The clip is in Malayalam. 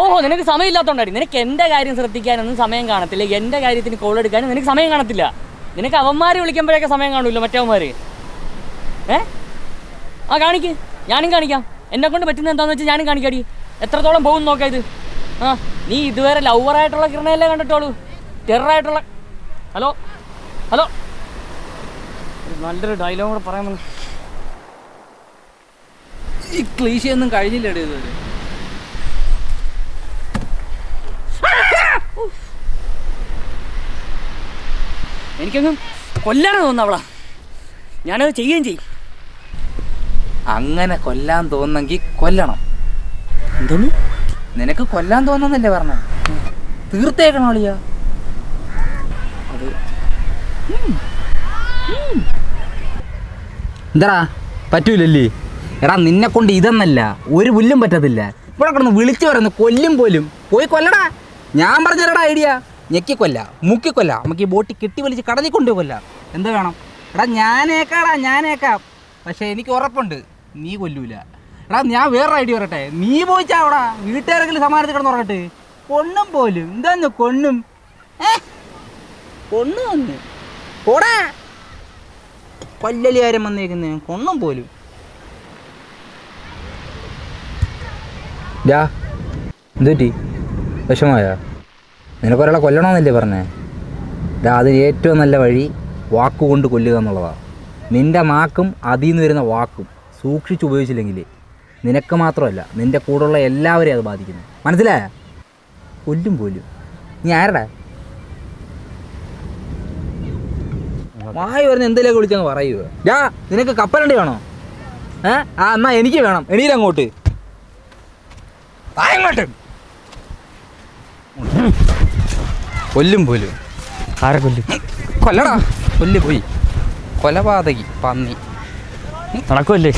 ഓഹോ, നിനക്ക് സമയമില്ലാത്തതുകൊണ്ടാണ്. നിനക്ക് എൻ്റെ കാര്യം ശ്രദ്ധിക്കാനൊന്നും സമയം കാണത്തില്ല, എൻ്റെ കാര്യത്തിന് കോൾ എടുക്കാനും നിനക്ക് സമയം കാണത്തില്ല. നിനക്ക് അവന്മാർ വിളിക്കുമ്പോഴൊക്കെ സമയം കാണുമല്ലോ, മറ്റവന്മാർ. ആ കാണിക്ക്, ഞാനും കാണിക്കാം. എന്നെക്കൊണ്ട് പറ്റുന്നത് എന്താണെന്ന് വെച്ചാൽ ഞാനും കാണിക്കാടി. എത്രത്തോളം പോകും നോക്കാം ഇത്. നീ ഇതുവരെ ലവറായിട്ടുള്ള കിരണയല്ലേ കണ്ടിട്ടോളൂ, ടെററായിട്ടുള്ള. ഹലോ ഹലോ, നല്ലൊരു ഡയലോഗ് കൂടെ പറയാൻ വന്നു. ഈ ക്ലീശയൊന്നും കഴിഞ്ഞില്ലേടേ ഇതുവരെ. എനിക്കങ്ങ് കൊല്ലാനാണ് തോന്നുന്നു അവളാ. ഞാനത് ചെയ്യുകയും ചെയ്യും. അങ്ങനെ കൊല്ലാൻ തോന്നുന്നെങ്കിൽ കൊല്ലണം. എന്തോന്ന്? നിനക്ക് കൊല്ലാൻ തോന്നുന്നല്ലേ പറഞ്ഞ? തീർത്തേക്കണോ അളിയാ? അത് എന്താടാ പറ്റൂലല്ലേ? എടാ നിന്നെ കൊണ്ട് ഇതെന്നല്ല ഒരു പുല്ലും പറ്റത്തില്ല. ഇവിടെ കിടന്ന് വിളിച്ചു പറയുന്നു കൊല്ലും പോലും. പോയി കൊല്ലടാ. ഞാൻ പറഞ്ഞുതരടാ ഐഡിയ. ഞെക്കിക്കൊല്ല, മുക്കിക്കൊല്ല, നമുക്ക് ഈ ബോട്ടിൽ കെട്ടി വലിച്ച് കടലിൽ കൊണ്ടു കൊല്ലാം. എന്ത് വേണം? എടാ ഞാനേക്കാം. പക്ഷേ എനിക്ക് ഉറപ്പുണ്ട് നീ കൊല്ലൂല. എടാ ഞാൻ വേറൊരു ഐഡിയ പറയട്ടെ. നീ പോയിച്ചാവടാ, വീട്ടുകാരെങ്കിലും സമാനത്തിൽ കിടന്ന് ഉറങ്ങട്ടെ. കൊണ്ണും പോലും എന്താന്ന് കൊണ്ണും കൊണ്ണു പോടാ. കൊല്ലലുകാരൻ വന്നേക്കുന്നേ കൊണ്ണും പോലും. എന്തുപറ്റി? വിഷമായ? നിനക്കൊരാളെ കൊല്ലണമെന്നല്ലേ പറഞ്ഞേ? അതിന് ഏറ്റവും നല്ല വഴി വാക്കുകൊണ്ട് കൊല്ലുക എന്നുള്ളതാണ്. നിൻ്റെ നാക്കും അതിൽ നിന്ന് വരുന്ന വാക്കും സൂക്ഷിച്ചുപയോഗിച്ചില്ലെങ്കിൽ നിനക്ക് മാത്രമല്ല നിൻ്റെ കൂടെയുള്ള എല്ലാവരെയും അത് ബാധിക്കുന്നു. മനസ്സിലായ? കൊല്ലും പോലും. നീ ആരടാ? വായി വരുന്ന എന്തെങ്കിലും വിളിച്ചങ്ങ് പറയുക. നിനക്ക് കപ്പലണ്ടി വേണോ? എന്നാ എനിക്ക് വേണം. എണീരങ്ങോട്ട് കൊല്ലും പോലും. ആരെ കൊല്ലും? കൊല്ലടാ. കൊല്ല് പോയി. കൊലപാതകി പന്നി നടക്കുമല്ലേ?